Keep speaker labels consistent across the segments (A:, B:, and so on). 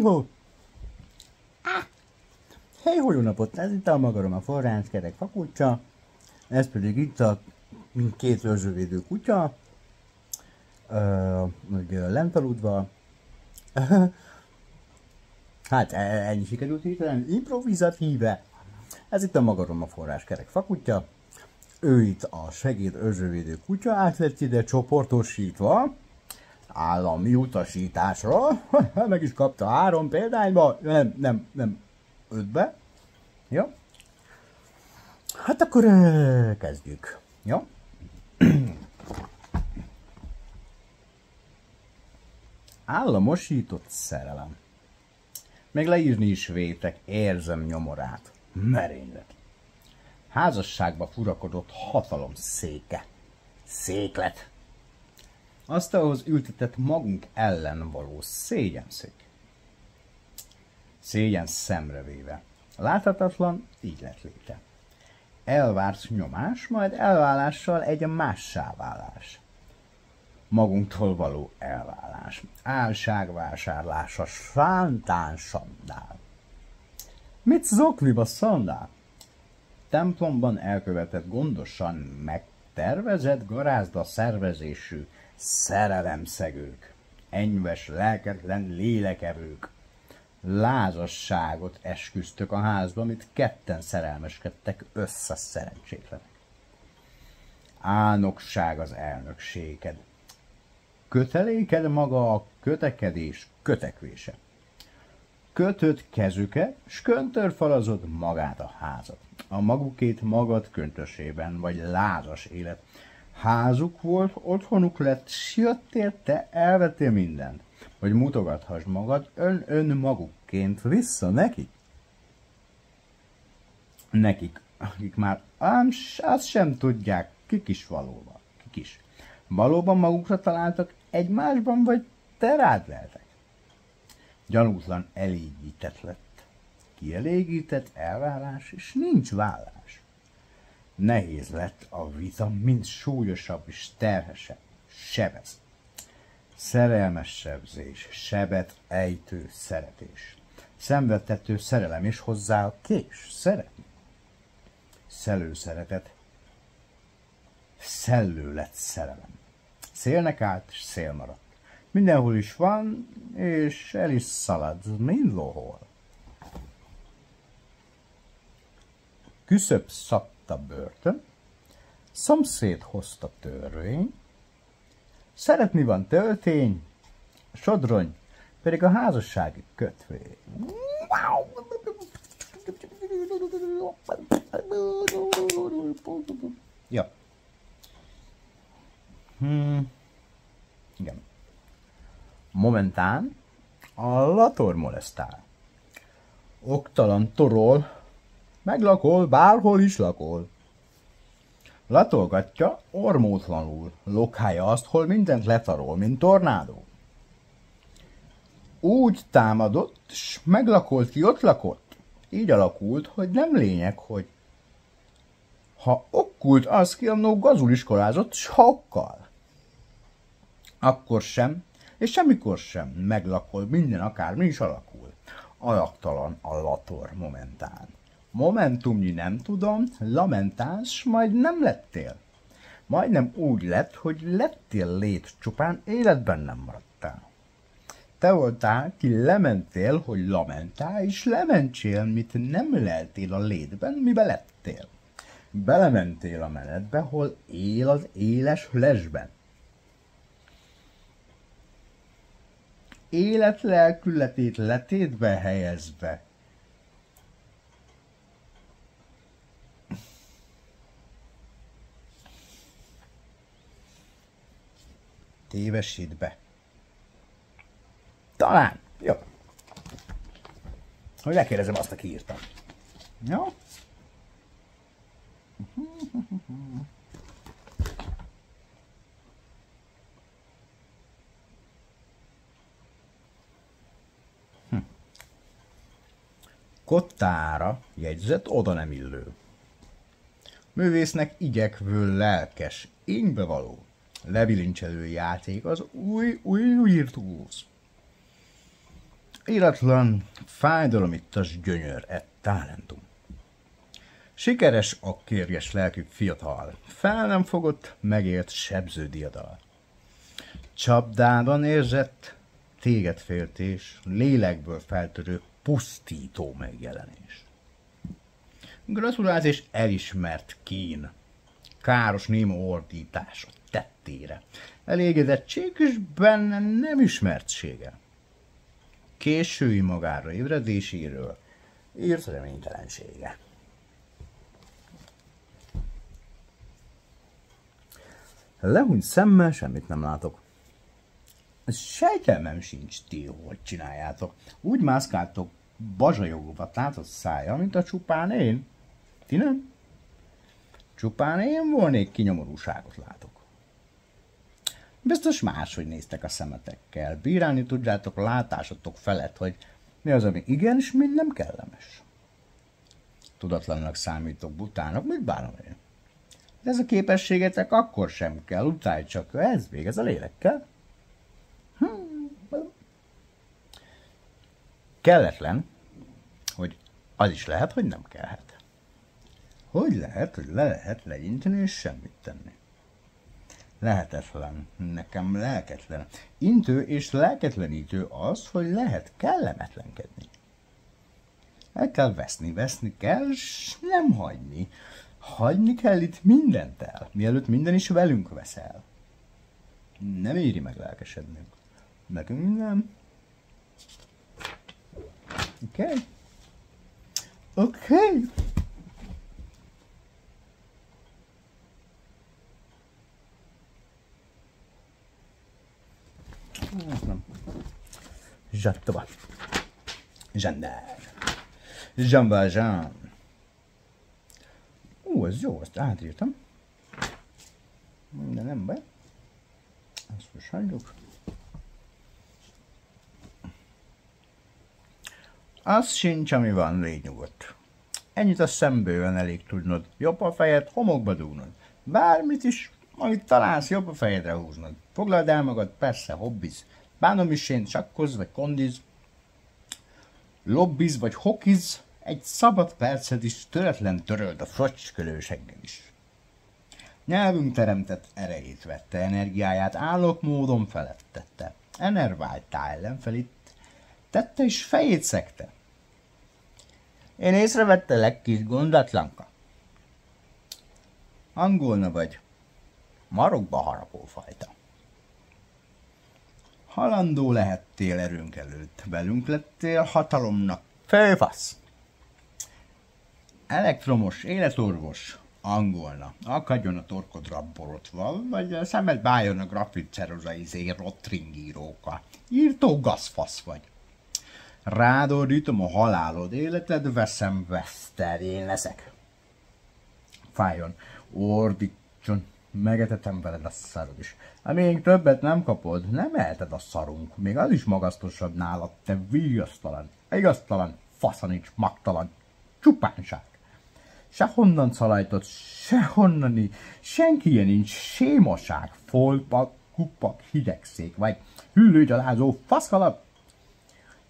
A: Hó! Hey, jó napot! Ez itt a Magarom a forrás kerek fakulcsa. Ez pedig itt a két őrzővédő kutya. Lent aludva. Hát ennyi sikerült hirtelen improvizatíve. Ez itt a Magarom a forrás kerek fakutya. Ő itt a segéd őrzővédő kutya, át lett ide csoportosítva állami utasításra. Meg is kapta 3 példányba, nem 5-be. Ja. Hát akkor kezdjük. Ja. Államosított szerelem. Még leírni is vétek, érzem nyomorát. Merénylet. Házasságba furakodott hatalom széke. Széklet. Asztalhoz ültetett magunk ellen való szégyenszék. Szégyen szemrevéve. Láthatatlan ígletléte. Elvárt nyomás, majd elválással egy mássá válás. Magunktól való elválás. Álságvásárlása sántán sandál. Mit zokniba szandál? Templomban elkövetett gondosan megtervezett garázda szervezésű szerelemszegők, enyves lelketlen lélekevők, lázasságot esküztök a házba, amit ketten szerelmeskedtek szerencsétlenek. Álnokság az elnökséged. Köteléked maga a kötekedés kötekvése. Kötött kezüket, s köntörfalazod magát a házat. A magukét magad köntösében, vagy lázas élet. Házuk volt, otthonuk lett, s jöttél, te elvettél mindent, hogy mutogathass magad önmagukként vissza nekik. Nekik, akik már azt sem tudják, kik is valóban, kik is. Valóban magukra találtak egymásban, vagy te rád leltek? Gyanútlan elégített lett. Kielégített elvárás, és nincs vállás. Nehéz lett a vita, mind súlyosabb és terhesebb. Sebez. Szerelmes sebzés, sebet ejtő szeretés. Szenvedtető szerelem, és hozzá a kés, szeretni. Szellő szeretet. Szellő lett szerelem. Szélnek állt, és szél maradt. Mindenhol is van, és el is szalad, mind lóhol. Küszöb szabta börtön, szomszéd hozta törvény, szeretni van töltény, sodrony, pedig a házassági kötvény. Ja. Igen. Momentán a lator molesztál. Oktalan torol, meglakol, bárhol is lakol. Latolgatja ormótlanul, lokálja azt, hol mindent letarol, mint tornádó. Úgy támadott, s meglakolt, ki ott lakott. Így alakult, hogy nem lényeg, hogy ha okkult az, ki annó gazul iskolázott, s ha okkal. Akkor sem, és semmikor sem meglakol, minden akármi is alakul. Alaktalan a lator momentán. Momentumnyi nem tudom, lamentálsz, majd nem lettél. Majdnem úgy lett, hogy lettél lét, csupán életben nem maradtál. Te voltál, ki lementél, hogy lamentálj, és lementsél, mit nem leltél a létben, mibe lettél. Belementél a menetbe, hol él az éles lesben. Élet lelkületét letétbe helyezve. Tévesít be. Talán. Jó. Hogy megkérdezem azt, aki írtam. Jó? Kottára jegyzett oda nem illő. Művésznek igyekvő lelkes, ingbevaló, lebilincselő játék az új virtuóz. Íratlan, fájdalomittas gyönyör et talentum. Sikeres a kérges lelkű fiatal, fel nem fogott, megélt sebző diadal. Csapdában érzett téged féltés, lélekből feltörő pusztító megjelenés. Gratulált és elismert kín, káros néma ordítás a tettére, elégedettség és benne nem ismertsége. Késői magára ébredéséről írt reménytelensége. Lehúny szemmel semmit nem látok. Sejtelmem sincs ti, hogy csináljátok. Úgy mászkáltok bazsajogóba tátott szája, mint a csupán én. Ti nem? Csupán én volnék, kinyomorúságot látok. Biztos máshogy néztek a szemetekkel. Bírálni tudjátok a látásotok felett, hogy mi az, ami igen, és mi nem kellemes. Tudatlannak számítok, butának, mit bánom én? De ez a képességetek akkor sem kell, utálj csak, ez végez a lélekkel. Kelletlen, hogy az is lehet, hogy nem kellhet. Hogy lehet, hogy le lehet legyinteni és semmit tenni? Lehetetlen, nekem lelketlen. Intő és lelketlenítő az, hogy lehet kellemetlenkedni. El kell veszni kell, s nem hagyni. Hagyni kell itt mindent el, mielőtt minden is velünk veszel. Nem éri meg lelkesednünk. Nekünk nem. Oké? Oké? Nem. Zsattova. Zsandár. Jean Valjean. Ez jó, ezt átírtam. De nem baj. Ezt most hagyjuk. Az sincs, ami van, légy nyugodt. Ennyit a szembőven elég tudnod. Jobb a fejed, homokba dúgnod. Bármit is, amit találsz, jobb a fejedre húznod. Foglald el magad, persze, hobbiz. Bánom is én, sakkoz vagy kondiz. Lobbiz vagy hokiz. Egy szabad percet is töretlen töröld a frocskölőseggel is. Nyelvünk teremtett erejét vette, energiáját állok módon felettette. Enerváltá ellenfelét tette és fejét szegte. Én észrevettelek, kis gondatlanka. Angolna vagy, marokba harapó fajta. Halandó lehettél erőnk előtt, velünk lettél hatalomnak főfasz. Elektromos, életorvos, angolna, akadjon a torkodra borotva, vagy a szemed bájon a grafit ceruza rottringíróka. Írtó gazfasz vagy. Rád ordítom a halálod, életed veszem, veszter, én leszek. Fájjon, ordítson, megetetem veled a szarod is. Amíg többet nem kapod, nem eheted a szarunk, még az is magasztosabb nálad, te viasztalan, igaztalan, fasza nincs, magtalan, csupánság. Sehonnan szalajtott, sehonnani, senkije nincs, sémaság, folpak, kupak, hidegszék, vagy hüllőgyalázó faszkalap.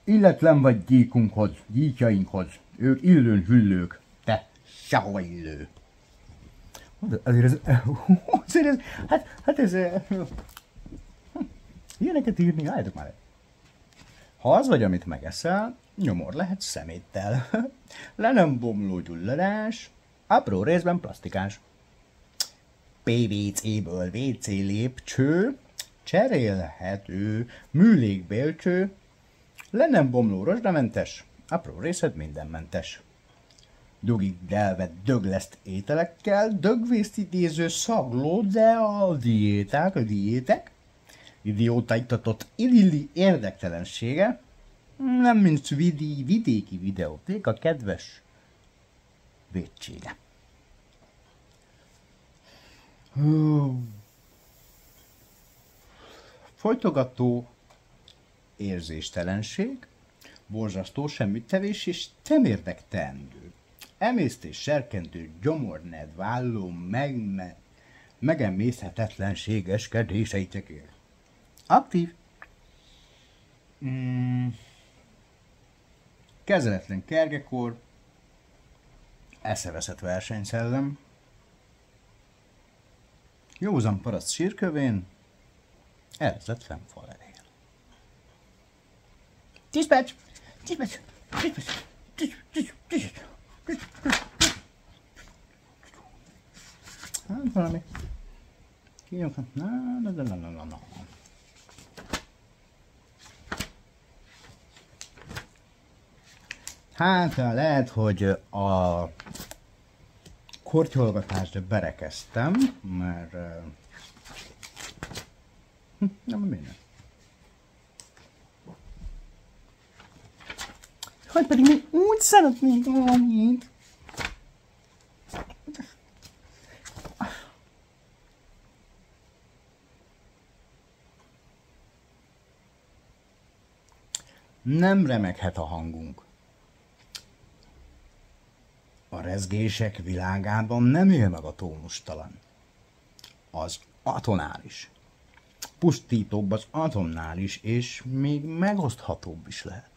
A: Illetlen vagy gyíkunkhoz, gyíkjainkhoz, ők illőn hüllők, te sehova illő. Ilyeneket írni, álljatok már. Ha az vagy, amit megeszel, nyomor lehet szeméttel. Le nem bomló gyulladás, apró részben plastikás. PVC-ből WC lépcső, cserélhető műlékbélcső, le nem bomló rozsdamentes, apró részed mindenmentes. Dugig delvet dögleszt ételekkel, dögvészt idéző szagló, de a diétek, idiótaitatott idilli érdektelensége, nem mint vidéki videóték, a kedves vétsége. Folytogató érzéstelenség, borzasztó semmittevés és temérdek teendő. Emésztés serkentő gyomorned válló megemészhetetlenségeskedéseitekért. Aktív. kezeletlen kergekor, eszeveszett versenyszellem, józan paraszt sírkövén, elzett fennfal erél. Dispatch! Dispatch! Dispatch! Dispatch! Hát valami. Kinyomhat. Na. Hát lehet, hogy a kortyolgatást berekeztem, mert nem minden. Hogy pedig még úgy szeretnék valamit. Nem remeghet a hangunk. A rezgések világában nem él meg a tónustalan. Az atonális. Pusztítóbb az atomnál is, és még megoszthatóbb is lehet.